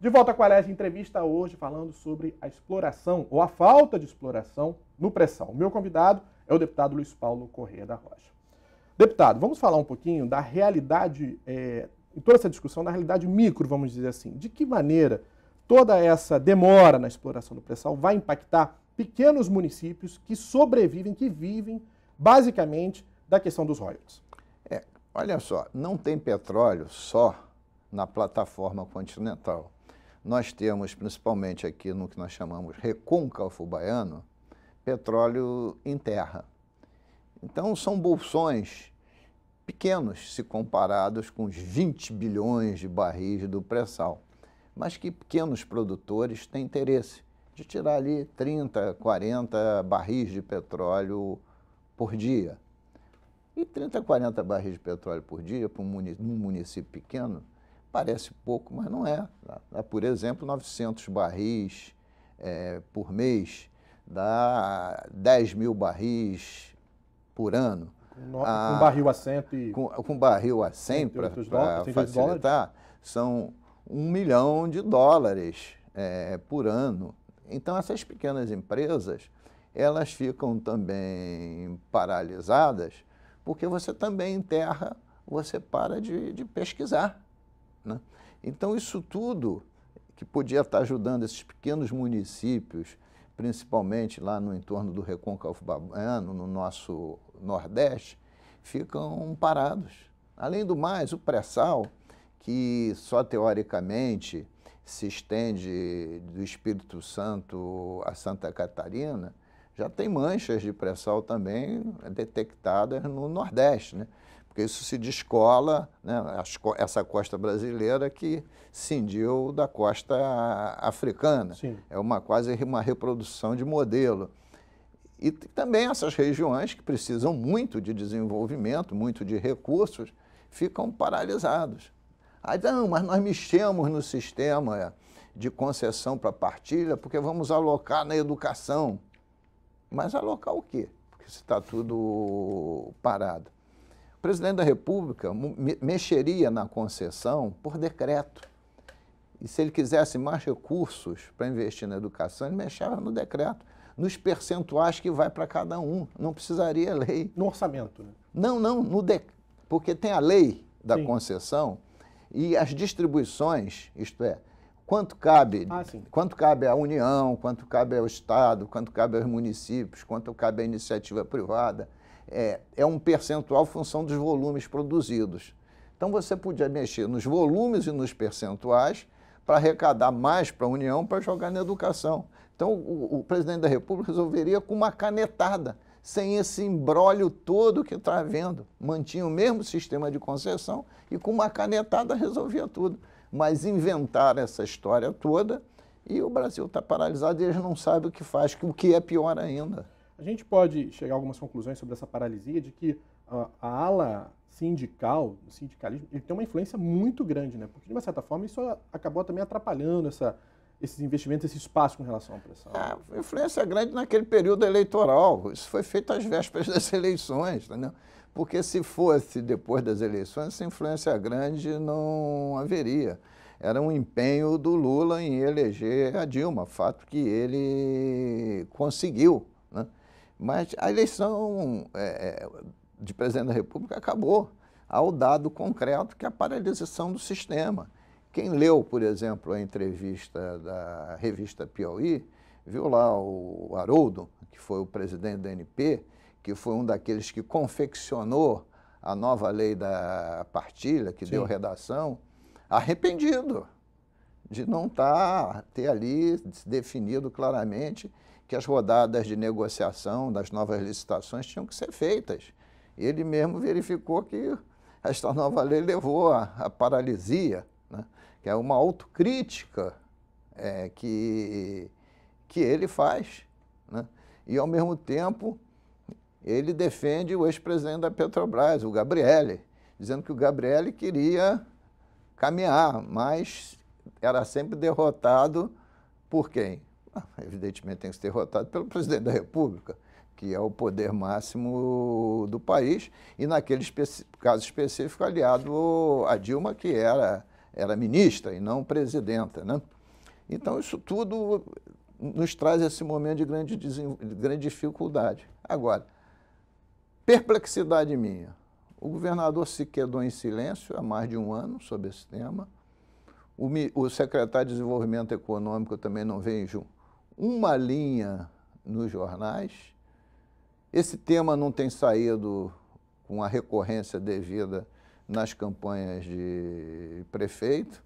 De volta com a Alerj Entrevista hoje, falando sobre a exploração ou a falta de exploração no pré-sal. O meu convidado é o deputado Luiz Paulo Corrêa da Rocha. Deputado, vamos falar um pouquinho da realidade, em toda essa discussão, da realidade micro, vamos dizer assim. De que maneira toda essa demora na exploração do pré-sal vai impactar pequenos municípios que sobrevivem, que vivem basicamente da questão dos royalties? Olha só, não tem petróleo só na plataforma continental. Nós temos, principalmente aqui no que nós chamamos recôncavo baiano, petróleo em terra. Então, são bolsões pequenos se comparados com os 20 bilhões de barris do pré-sal, mas que pequenos produtores têm interesse de tirar ali 30, 40 barris de petróleo por dia. E 30, 40 barris de petróleo por dia para um município pequeno parece pouco, mas não é. Dá, por exemplo, 900 barris por mês, dá 10 mil barris por ano. Com barril a 100 com barril a 100 para facilitar, são $1 milhão por ano. Então, essas pequenas empresas, elas ficam também paralisadas, porque você também em terra, você para de pesquisar, né? Então, isso tudo que podia estar ajudando esses pequenos municípios, principalmente lá no entorno do Recôncavo Baiano, no nosso Nordeste, ficam parados. Além do mais, o pré-sal, que só teoricamente se estende do Espírito Santo a Santa Catarina, já tem manchas de pré-sal também detectadas no Nordeste, né? Porque isso se descola, né? Essa costa brasileira que cindiu da costa africana. Sim. É quase uma reprodução de modelo. E também essas regiões que precisam muito de desenvolvimento, muito de recursos, ficam paralisados. Aí, não, mas nós mexemos no sistema de concessão para partilha porque vamos alocar na educação. Mas alocar o quê? Porque está tudo parado. O presidente da República mexeria na concessão por decreto. E se ele quisesse mais recursos para investir na educação, ele mexia no decreto, nos percentuais que vai para cada um. Não precisaria lei. No orçamento, né? Não, porque tem a lei da Sim. concessão e as distribuições, isto é, quanto cabe à União, quanto cabe ao Estado, quanto cabe aos municípios, quanto cabe à iniciativa privada, é um percentual em função dos volumes produzidos. Então, você podia mexer nos volumes e nos percentuais para arrecadar mais para a União para jogar na educação. Então, o presidente da República resolveria com uma canetada, sem esse imbróglio todo que está havendo. Mantinha o mesmo sistema de concessão e com uma canetada resolvia tudo. Mas inventaram essa história toda e o Brasil está paralisado e eles não sabem o que faz, o que é pior ainda. A gente pode chegar a algumas conclusões sobre essa paralisia de que a ala sindical, o sindicalismo, ele tem uma influência muito grande, né? Porque, de uma certa forma, isso acabou também atrapalhando esses investimentos, esse espaço com relação ao pré-sal. A influência grande naquele período eleitoral. Isso foi feito às vésperas das eleições, entendeu? Porque se fosse depois das eleições, essa influência grande não haveria. Era um empenho do Lula em eleger a Dilma, fato que ele conseguiu, né? Mas a eleição de presidente da República acabou. Há o dado concreto que é a paralisação do sistema. Quem leu, por exemplo, a entrevista da revista Piauí, viu lá o Haroldo, que foi o presidente da ANP, que foi um daqueles que confeccionou a nova lei da partilha, que deu redação, arrependido de não ter ali definido claramente que as rodadas de negociação das novas licitações tinham que ser feitas. Ele mesmo verificou que esta nova lei levou à paralisia, né? Que é uma autocrítica que ele faz, né? E, ao mesmo tempo, ele defende o ex-presidente da Petrobras, o Gabrielli, dizendo que o Gabrielli queria caminhar, mas era sempre derrotado por quem? Evidentemente tem que ser derrotado pelo presidente da República, que é o poder máximo do país, e naquele caso específico aliado a Dilma, que era ministra e não presidenta, né? Então, isso tudo nos traz esse momento de grande dificuldade. Agora, perplexidade minha. O governador se quedou em silêncio há mais de um ano sobre esse tema. O secretário de Desenvolvimento Econômico também não vejo uma linha nos jornais. Esse tema não tem saído com a recorrência devida nas campanhas de prefeito,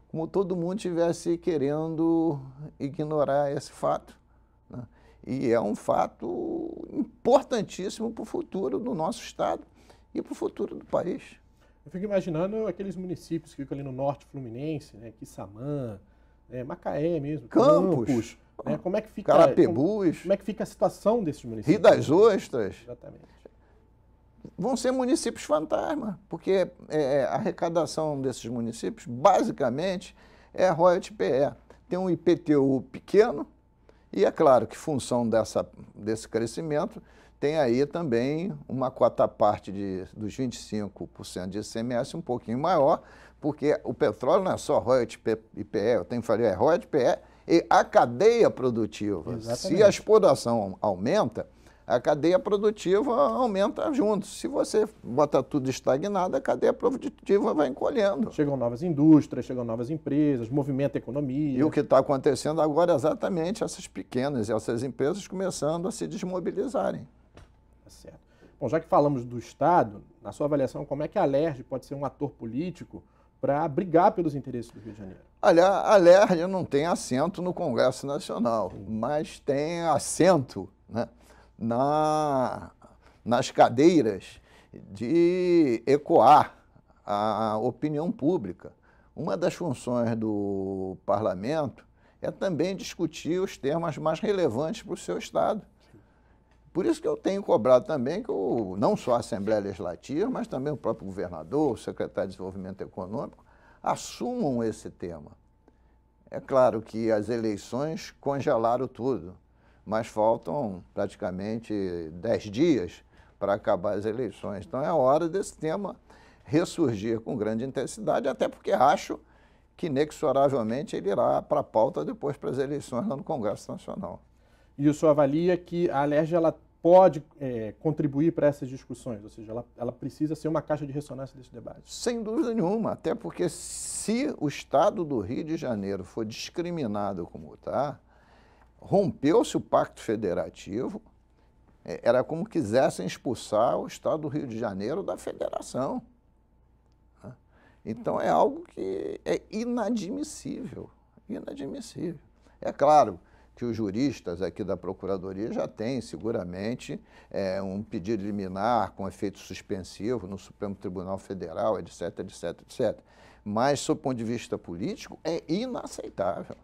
como todo mundo estivesse querendo ignorar esse fato, né? E é um fato importantíssimo para o futuro do nosso Estado e para o futuro do país. Eu fico imaginando aqueles municípios que ficam ali no norte fluminense, né, Quissamã, Macaé mesmo, Campos, né, como é que fica, Carapebus, como é que fica a situação desses municípios? Rio das Ostras. Exatamente. Vão ser municípios fantasma, porque a arrecadação desses municípios, basicamente, é royalty PE. Tem um IPTU pequeno e, é claro, que, função desse crescimento, tem aí também uma quota-parte dos 25% de ICMS um pouquinho maior, porque o petróleo não é só royalty PE, eu tenho que falar, é royalty PE e a cadeia produtiva. Exatamente. Se a exploração aumenta, a cadeia produtiva aumenta junto. Se você bota tudo estagnado, a cadeia produtiva vai encolhendo. Chegam novas indústrias, chegam novas empresas, movimenta a economia. E o que está acontecendo agora é exatamente essas pequenas e essas empresas começando a se desmobilizarem. Tá certo. Bom, já que falamos do Estado, na sua avaliação, como é que a Alerj pode ser um ator político para brigar pelos interesses do Rio de Janeiro? Olha, a Alerj não tem assento no Congresso Nacional, mas tem assento, né, nas cadeiras de ecoar a opinião pública. Uma das funções do parlamento é também discutir os temas mais relevantes para o seu Estado. Por isso que eu tenho cobrado também que não só a Assembleia Legislativa, mas também o próprio governador, o secretário de Desenvolvimento Econômico, assumam esse tema. É claro que as eleições congelaram tudo, mas faltam praticamente 10 dias para acabar as eleições. Então é hora desse tema ressurgir com grande intensidade, até porque acho que inexoravelmente ele irá para a pauta depois para as eleições lá no Congresso Nacional. E o senhor avalia que a Alerj ela pode contribuir para essas discussões, ou seja, ela precisa ser uma caixa de ressonância desse debate? Sem dúvida nenhuma, até porque se o Estado do Rio de Janeiro for discriminado como está, rompeu-se o Pacto Federativo, era como quisessem expulsar o Estado do Rio de Janeiro da federação. Então é algo que é inadmissível, inadmissível. É claro que os juristas aqui da Procuradoria já têm, seguramente, um pedido liminar com efeito suspensivo no Supremo Tribunal Federal, etc, etc, etc. Mas, sob o ponto de vista político, é inaceitável.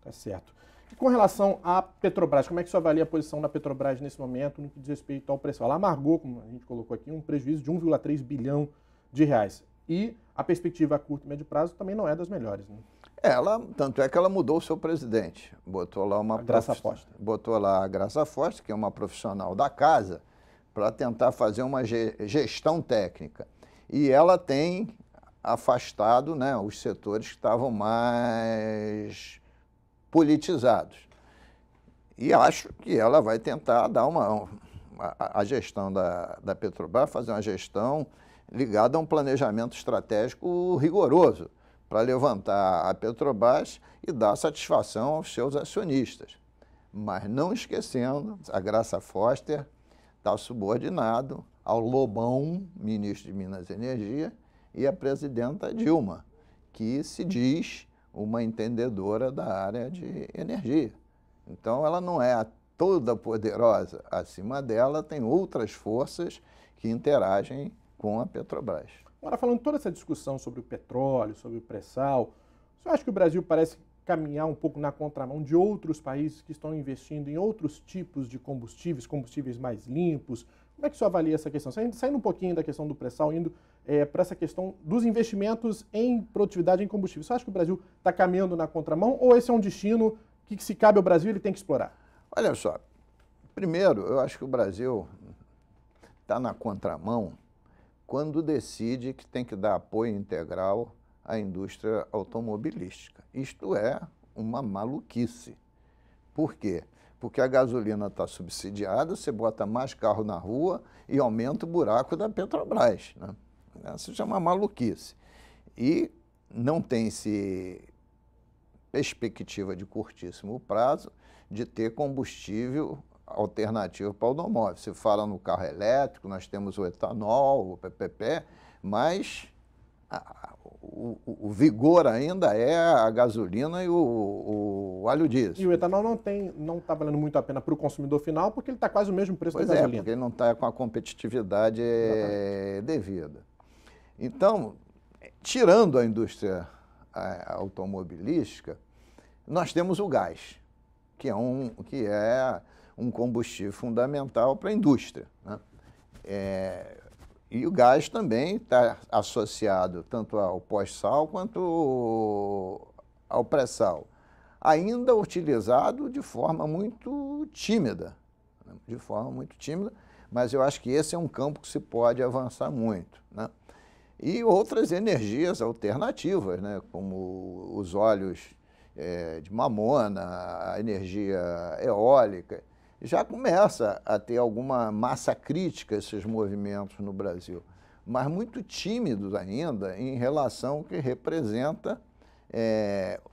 Tá certo. E com relação à Petrobras, como é que você avalia a posição da Petrobras nesse momento no que diz respeito ao pré-sal? Ela amargou, como a gente colocou aqui, um prejuízo de 1,3 bilhão de reais. E a perspectiva a curto e médio prazo também não é das melhores, né? Tanto é que ela mudou o seu presidente, botou lá a Graça Foster. Botou lá a Graça Foster, que é uma profissional da casa, para tentar fazer uma gestão técnica. E ela tem afastado, né, os setores que estavam mais politizados. E acho que ela vai tentar dar a gestão da Petrobras, fazer uma gestão ligada a um planejamento estratégico rigoroso, para levantar a Petrobras e dar satisfação aos seus acionistas. Mas não esquecendo, a Graça Foster está subordinado ao Lobão, ministro de Minas e Energia, e a presidenta Dilma, que se diz uma entendedora da área de energia. Então, ela não é toda poderosa. Acima dela, tem outras forças que interagem com a Petrobras. Agora, falando toda essa discussão sobre o petróleo, sobre o pré-sal, você acha que o Brasil parece caminhar um pouco na contramão de outros países que estão investindo em outros tipos de combustíveis, combustíveis mais limpos? Como é que você avalia essa questão? Saindo um pouquinho da questão do pré-sal, indo para essa questão dos investimentos em produtividade em combustível. Você acha que o Brasil está caminhando na contramão ou esse é um destino que, se cabe ao Brasil, ele tem que explorar? Olha só, primeiro, eu acho que o Brasil está na contramão quando decide que tem que dar apoio integral à indústria automobilística. Isto é uma maluquice. Por quê? Porque a gasolina está subsidiada, você bota mais carro na rua e aumenta o buraco da Petrobras, né? Isso já é uma maluquice. E não tem-se perspectiva de curtíssimo prazo de ter combustível alternativo para o automóvel. Se fala no carro elétrico, nós temos o etanol, o PPP, mas o vigor ainda é a gasolina e o óleo diesel. E o etanol não está valendo muito a pena para o consumidor final, porque ele está quase o mesmo preço da gasolina. Porque ele não está com a competitividade devida. Então, tirando a indústria automobilística, nós temos o gás, que é um combustível fundamental para a indústria, né? E o gás também está associado tanto ao pós-sal quanto ao pré-sal, ainda utilizado de forma muito tímida, mas eu acho que esse é um campo que se pode avançar muito, né? E outras energias alternativas, né? Como os óleos de mamona, a energia eólica, já começa a ter alguma massa crítica esses movimentos no Brasil, mas muito tímidos ainda em relação ao que representa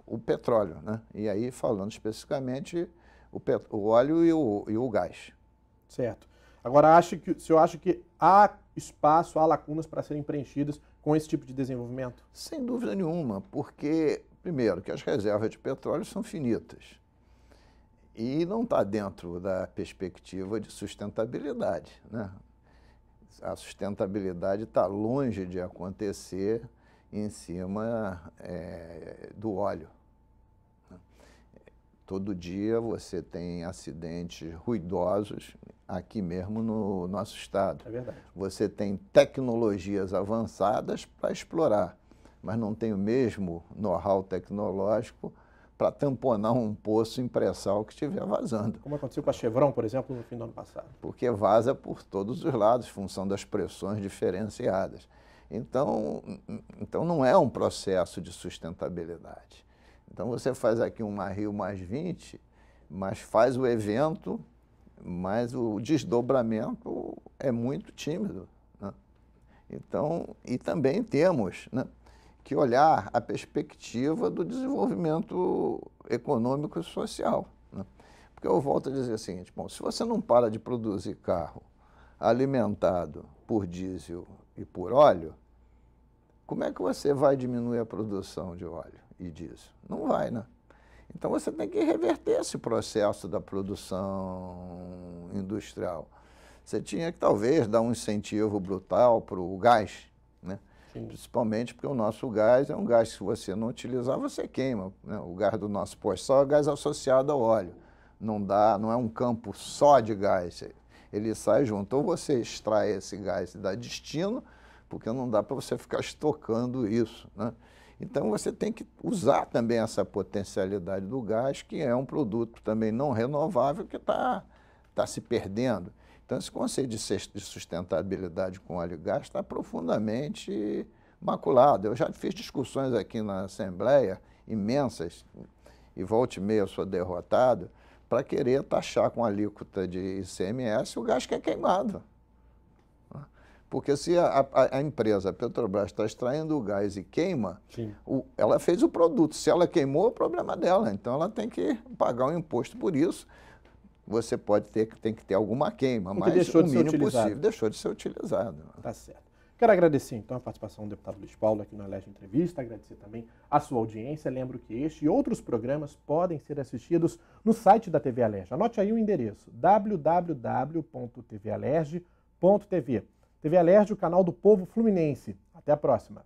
o petróleo, né? E aí falando especificamente o óleo e o gás. Certo. Agora, o senhor acha que há espaço, há lacunas para serem preenchidas com esse tipo de desenvolvimento? Sem dúvida nenhuma, porque, primeiro, que as reservas de petróleo são finitas. E não está dentro da perspectiva de sustentabilidade, né? A sustentabilidade está longe de acontecer em cima do óleo. Todo dia você tem acidentes ruidosos aqui mesmo no nosso estado. É verdade. Você tem tecnologias avançadas para explorar, mas não tem o mesmo know-how tecnológico para tamponar um poço em pré-sal que estiver vazando. Como aconteceu com a Chevron, por exemplo, no fim do ano passado. Porque vaza por todos os lados, em função das pressões diferenciadas. Então não é um processo de sustentabilidade. Então você faz aqui uma Rio+20, mas faz o evento, mas o desdobramento é muito tímido, né? Então, e também temos, né, que olhar a perspectiva do desenvolvimento econômico e social, né? Porque eu volto a dizer o seguinte, bom, se você não para de produzir carro alimentado por diesel e por óleo, como é que você vai diminuir a produção de óleo e diesel? Não vai, né? Então você tem que reverter esse processo da produção industrial. Você tinha que talvez dar um incentivo brutal para o gás, né? Sim. Principalmente porque o nosso gás é um gás que se você não utilizar, você queima, né? O gás do nosso pós-sal é gás associado ao óleo. Não é um campo só de gás, ele sai junto. Ou você extrai esse gás e dá destino, porque não dá para você ficar estocando isso, né? Então você tem que usar também essa potencialidade do gás, que é um produto também não renovável que está se perdendo. Então esse conceito de sustentabilidade com óleo e gás está profundamente maculado. Eu já fiz discussões aqui na Assembleia, imensas, e volta e meia eu sou derrotado, para querer taxar com alíquota de ICMS o gás que é queimado. Porque se a empresa, a Petrobras, está extraindo o gás e queima, ela fez o produto. Se ela queimou, é o problema dela. Então ela tem que pagar um imposto por isso. Você tem que ter alguma queima, mas o mínimo possível deixou de ser utilizado. Tá certo. Quero agradecer, então, a participação do deputado Luiz Paulo aqui no Alerj Entrevista, agradecer também a sua audiência. Lembro que este e outros programas podem ser assistidos no site da TV Alerj. Anote aí o endereço, www.tvalerj.tv. TV Alerj, o canal do povo fluminense. Até a próxima.